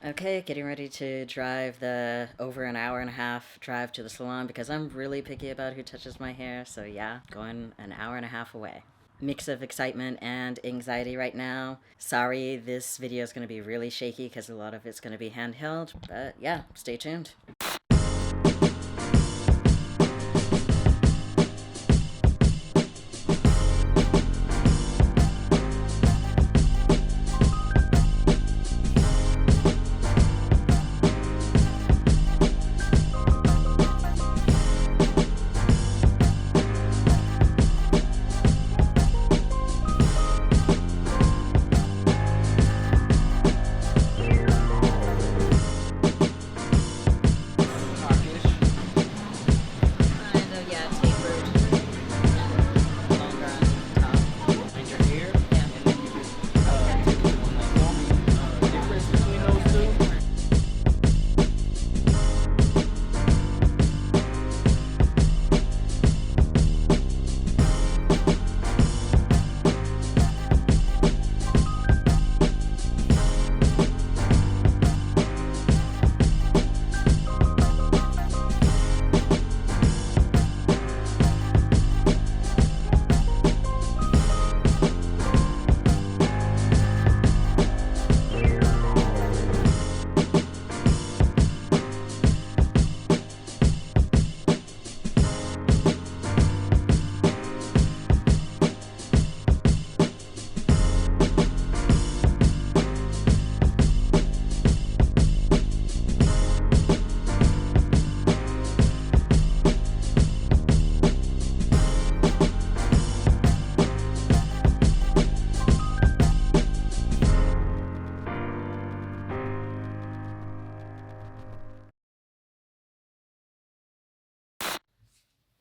Okay, getting ready to drive the over an hour and a half drive to the salon because I'm really picky about who touches my hair. So yeah, going an hour and a half away. Mix of excitement and anxiety right now. Sorry, this video is going to be really shaky because a lot of it's going to be handheld, but yeah, stay tuned.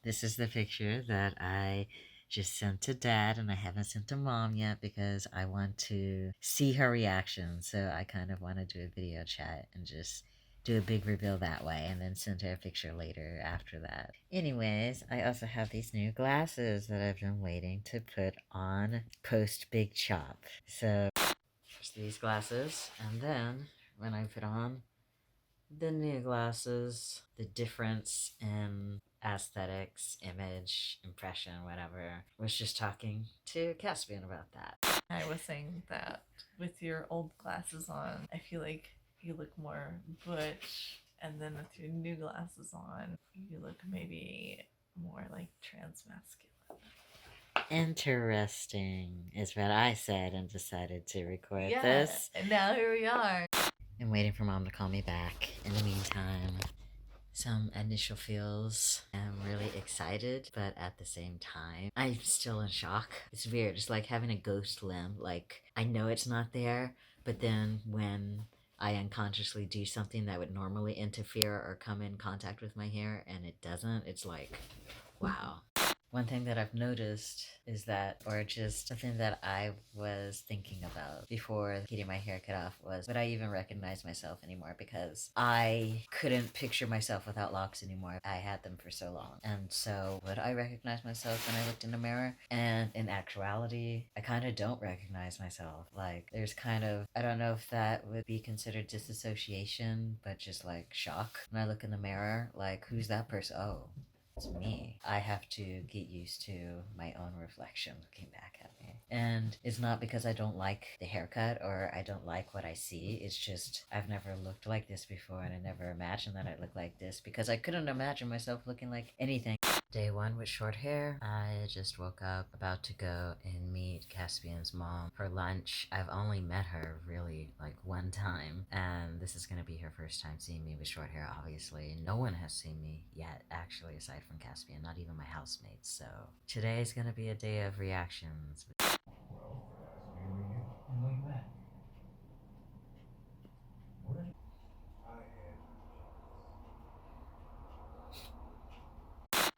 This is the picture that I just sent to Dad, and I haven't sent to Mom yet because I want to see her reaction. So I kind of want to do a video chat and just do a big reveal that way and then send her a picture later after that. Anyways, I also have these new glasses that I've been waiting to put on post Big Chop. So first these glasses, and then when I put on the new glasses, the difference in aesthetics, image, impression, whatever, was just talking to Caspian about that. I was saying that with your old glasses on, I feel like you look more butch, and then with your new glasses on, you look maybe more like trans masculine. Interesting, is what I said and decided to record this. And now here we are. I'm waiting for Mom to call me back. In the meantime, some initial feels. I'm really excited, but at the same time, I'm still in shock. It's weird. It's like having a ghost limb. Like, I know it's not there, but then when I unconsciously do something that would normally interfere or come in contact with my hair and it doesn't, it's like, wow. One thing that I've noticed is that, or just something that I was thinking about before getting my hair cut off was, would I even recognize myself anymore? Because I couldn't picture myself without locks anymore. I had them for so long. And so would I recognize myself when I looked in the mirror? And in actuality, I kind of don't recognize myself. Like, there's kind of, I don't know if that would be considered disassociation, but just like shock. When I look in the mirror, like, who's that person? Oh, it's me. I have to get used to my own reflection looking back at me. And it's not because I don't like the haircut or I don't like what I see. It's just I've never looked like this before and I never imagined that I'd look like this because I couldn't imagine myself looking like anything. Day one with short hair. I just woke up about to go and meet Caspian's mom for lunch. I've only met her really like one time, and this is gonna be her first time seeing me with short hair, obviously. No one has seen me yet, actually, aside from Caspian, not even my housemates. So today is gonna be a day of reactions.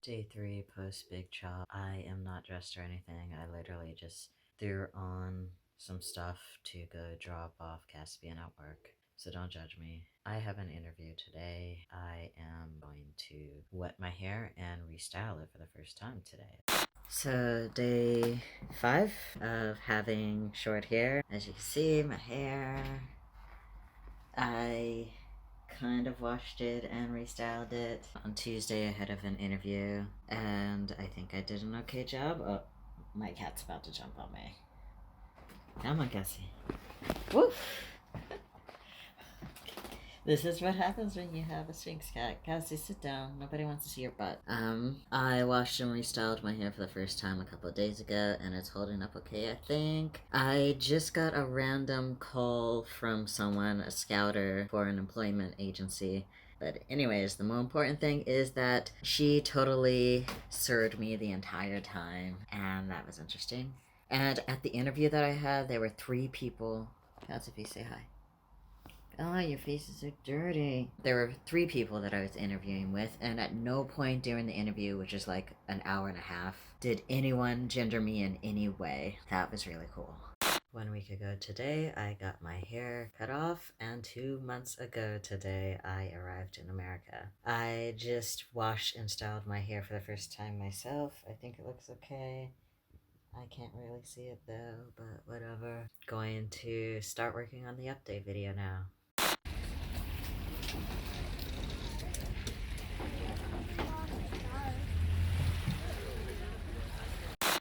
Day 3 post Big Chop. I am not dressed or anything. I literally just threw on some stuff to go drop off Caspian at work. So don't judge me. I have an interview today. I am going to wet my hair and restyle it for the first time today. So day 5 of having short hair. As you can see, my hair I kind of washed it and restyled it on Tuesday ahead of an interview, and I think I did an okay job. Oh, my cat's about to jump on me. Come on, Gussie. Woof! This is what happens when you have a Sphinx cat. Cassie, sit down. Nobody wants to see your butt. I washed and restyled my hair for the first time a couple of days ago, and it's holding up okay, I think. I just got a random call from someone, a scouter for an employment agency. But anyways, the more important thing is that she totally served me the entire time, and that was interesting. And at the interview that I had, there were 3 people. Cassie, say hi. Oh, your faces are dirty. There were 3 people that I was interviewing with, and at no point during the interview, which is like an hour and a half, did anyone gender me in any way. That was really cool. 1 week ago today, I got my hair cut off, and 2 months ago today, I arrived in America. I just washed and styled my hair for the first time myself. I think it looks okay. I can't really see it though, but whatever. Going to start working on the update video now.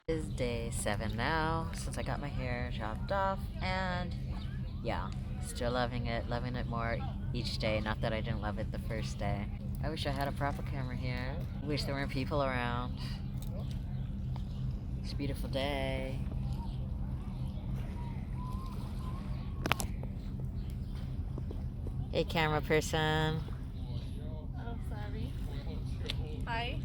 It is day 7 now, since I got my hair chopped off, and yeah, still loving it more each day. Not that I didn't love it the first day. I wish I had a proper camera here. Wish there weren't people around. It's a beautiful day. Hey, camera person. Oh, sorry. Hi.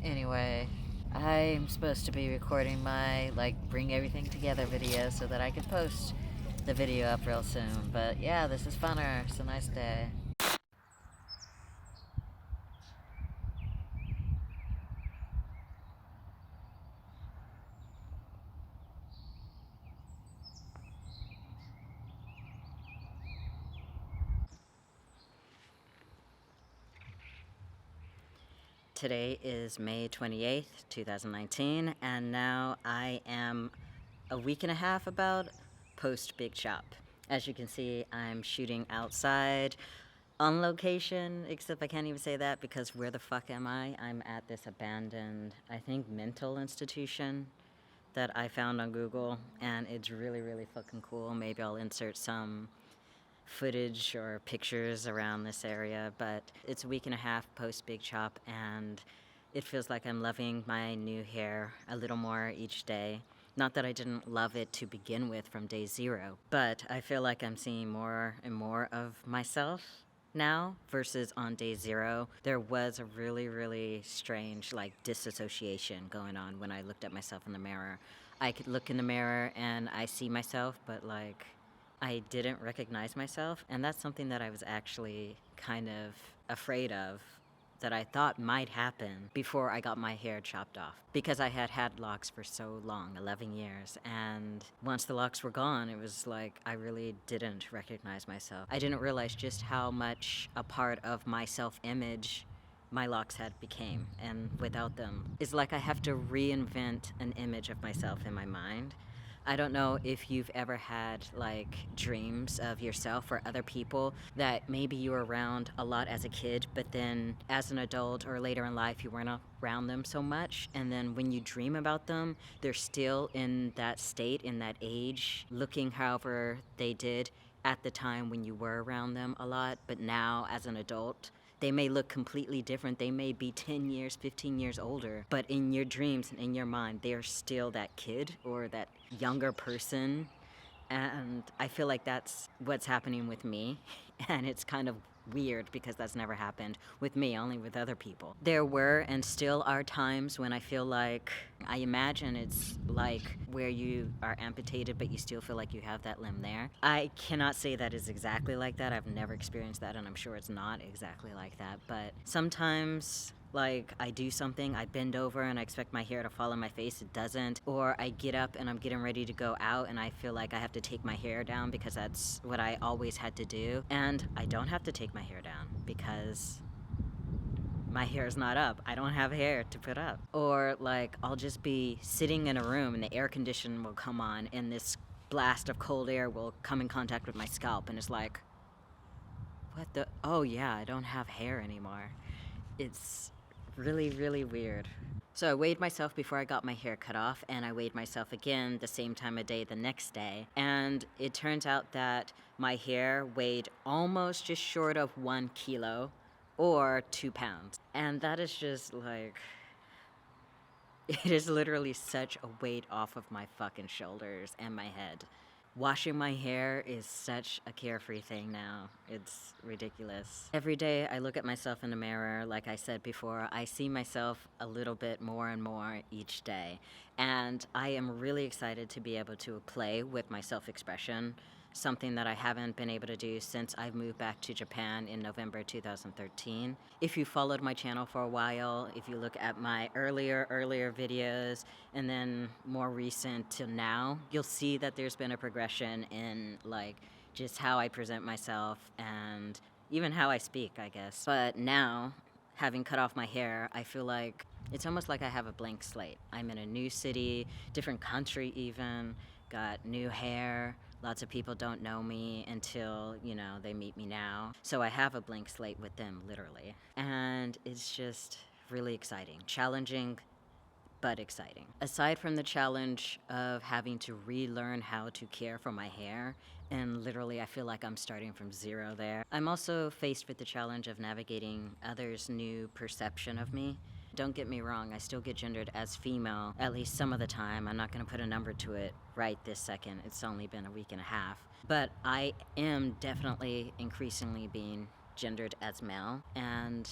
Anyway, I'm supposed to be recording my, bring everything together video so that I can post the video up real soon. But yeah, this is funner. It's a nice day. Today is May 28th, 2019, and now I am a week and a half about post Big Chop. As you can see, I'm shooting outside on location, except I can't even say that because where the fuck am I? I'm at this abandoned, I think, mental institution that I found on Google, and it's really, really fucking cool. Maybe I'll insert some footage or pictures around this area, but it's a week and a half post Big Chop, and it feels like I'm loving my new hair a little more each day. Not that I didn't love it to begin with from day 0, but I feel like I'm seeing more and more of myself now versus on day 0. There was a really, really strange disassociation going on when I looked at myself in the mirror. I could look in the mirror and I see myself, but I didn't recognize myself, and that's something that I was actually kind of afraid of, that I thought might happen before I got my hair chopped off, because I had locks for so long, 11 years, and once the locks were gone, it was I really didn't recognize myself. I didn't realize just how much a part of my self-image my locks had became, and without them, it's like I have to reinvent an image of myself in my mind. I don't know if you've ever had dreams of yourself or other people that maybe you were around a lot as a kid, but then as an adult or later in life you weren't around them so much, and then when you dream about them, they're still in that state, in that age, looking however they did at the time when you were around them a lot, but now as an adult they may look completely different. They may be 10 years, 15 years older, but in your dreams and in your mind, they are still that kid or that younger person. And I feel like that's what's happening with me. And it's kind of weird because that's never happened with me, only with other people. There were and still are times when I feel like, I imagine it's like where you are amputated but you still feel like you have that limb there. I cannot say that is exactly like that. I've never experienced that, and I'm sure it's not exactly like that, but sometimes I do something, I bend over and I expect my hair to fall on my face, it doesn't. Or I get up and I'm getting ready to go out and I feel like I have to take my hair down because that's what I always had to do. And I don't have to take my hair down because my hair is not up. I don't have hair to put up. Or I'll just be sitting in a room and the air conditioner will come on and this blast of cold air will come in contact with my scalp, and it's like, what the? Oh yeah, I don't have hair anymore. It's really, really weird. So I weighed myself before I got my hair cut off, and I weighed myself again the same time of day the next day. And it turns out that my hair weighed almost just short of 1 kilo or 2 pounds. And that is just like, it is literally such a weight off of my fucking shoulders and my head. Washing my hair is such a carefree thing now. It's ridiculous. Every day I look at myself in the mirror, like I said before, I see myself a little bit more and more each day. And I am really excited to be able to play with my self-expression, something that I haven't been able to do since I've moved back to Japan in November 2013. If you followed my channel for a while, if you look at my earlier videos and then more recent till now, you'll see that there's been a progression in like just how I present myself and even how I speak, I guess. But now, having cut off my hair, I feel like it's almost like I have a blank slate. I'm in a new city, different country even, got new hair. Lots of people don't know me until, you know, they meet me now. So I have a blank slate with them, literally. And it's just really exciting. Challenging, but exciting. Aside from the challenge of having to relearn how to care for my hair, and literally I feel like I'm starting from zero there, I'm also faced with the challenge of navigating others' new perception of me. Don't get me wrong, I still get gendered as female, at least some of the time. I'm not gonna put a number to it right this second. It's only been a week and a half. But I am definitely increasingly being gendered as male, and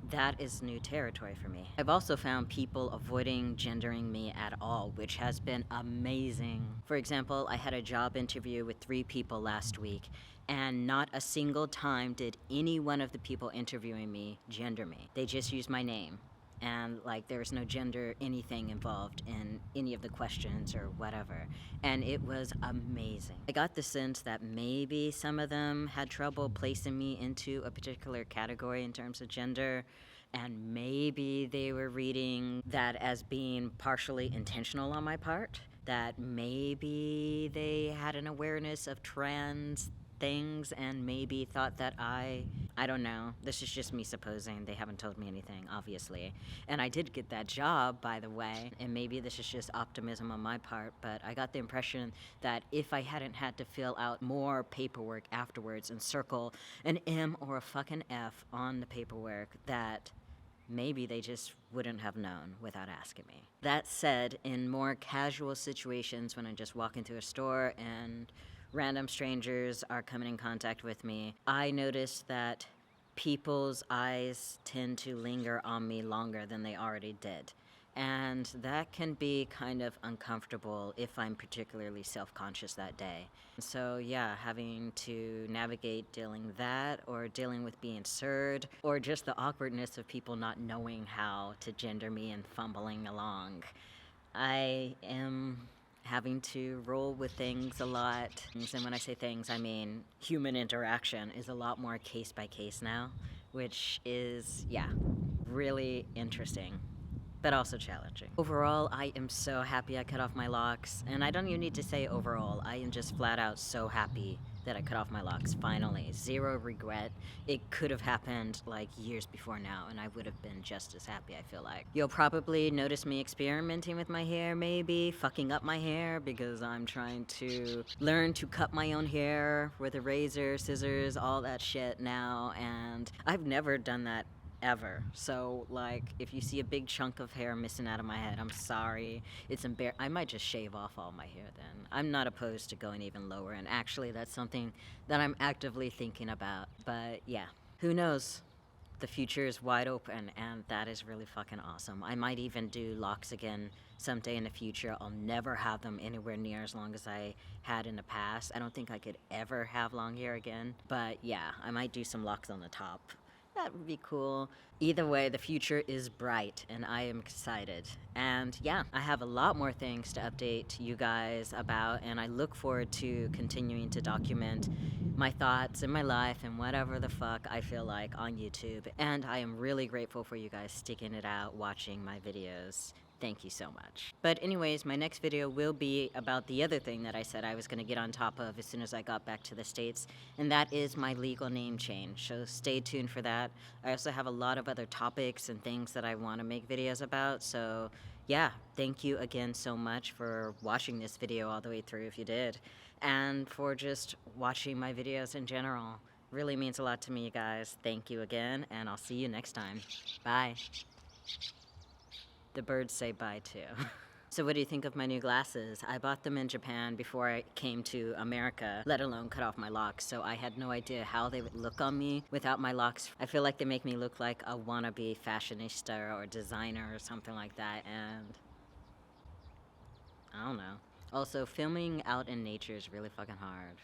that is new territory for me. I've also found people avoiding gendering me at all, which has been amazing. For example, I had a job interview with 3 people last week, and not a single time did any one of the people interviewing me gender me. They just used my name. And like there was no gender anything involved in any of the questions or whatever. And it was amazing. I got the sense that maybe some of them had trouble placing me into a particular category in terms of gender, and maybe they were reading that as being partially intentional on my part, that maybe they had an awareness of trans things and maybe thought that I don't know. This is just me supposing. They haven't told me anything, obviously. And I did get that job, by the way, and maybe this is just optimism on my part, but I got the impression that if I hadn't had to fill out more paperwork afterwards and circle an M or a fucking F on the paperwork, that maybe they just wouldn't have known without asking me. That said, in more casual situations when I just walk into a store and random strangers are coming in contact with me, I notice that people's eyes tend to linger on me longer than they already did. And that can be kind of uncomfortable if I'm particularly self-conscious that day. So yeah, having to navigate dealing that, or dealing with being absurd, or just the awkwardness of people not knowing how to gender me and fumbling along. I am having to roll with things a lot. And when I say things, I mean human interaction is a lot more case by case now, which is, yeah, really interesting, but also challenging. Overall, I am so happy I cut off my locks, and I don't even need to say overall. I am just flat out so happy that I cut off my locks, finally. Zero regret. It could have happened like years before now, and I would have been just as happy, I feel like. You'll probably notice me experimenting with my hair, maybe, fucking up my hair, because I'm trying to learn to cut my own hair with a razor, scissors, all that shit now, and I've never done that ever. So like if you see a big chunk of hair missing out of my head, I'm sorry. It's I might just shave off all my hair then. I'm not opposed to going even lower, and actually that's something that I'm actively thinking about. But yeah, who knows? The future is wide open, and that is really fucking awesome. I might even do locks again someday in the future. I'll never have them anywhere near as long as I had in the past. I don't think I could ever have long hair again, but yeah, I might do some locks on the top. That would be cool. Either way, the future is bright, and I am excited. And yeah, I have a lot more things to update you guys about, and I look forward to continuing to document my thoughts and my life and whatever the fuck I feel like on YouTube. And I am really grateful for you guys sticking it out, watching my videos. Thank you so much. But anyways, my next video will be about the other thing that I said I was going to get on top of as soon as I got back to the States, and that is my legal name change. So stay tuned for that. I also have a lot of other topics and things that I want to make videos about, so yeah, thank you again so much for watching this video all the way through if you did, and for just watching my videos in general. Really means a lot to me, you guys. Thank you again, and I'll see you next time. Bye. The birds say bye too. So what do you think of my new glasses? I bought them in Japan before I came to America, let alone cut off my locks, so I had no idea how they would look on me without my locks. I feel like they make me look like a wannabe fashionista or designer or something like that, and I don't know. Also, filming out in nature is really fucking hard.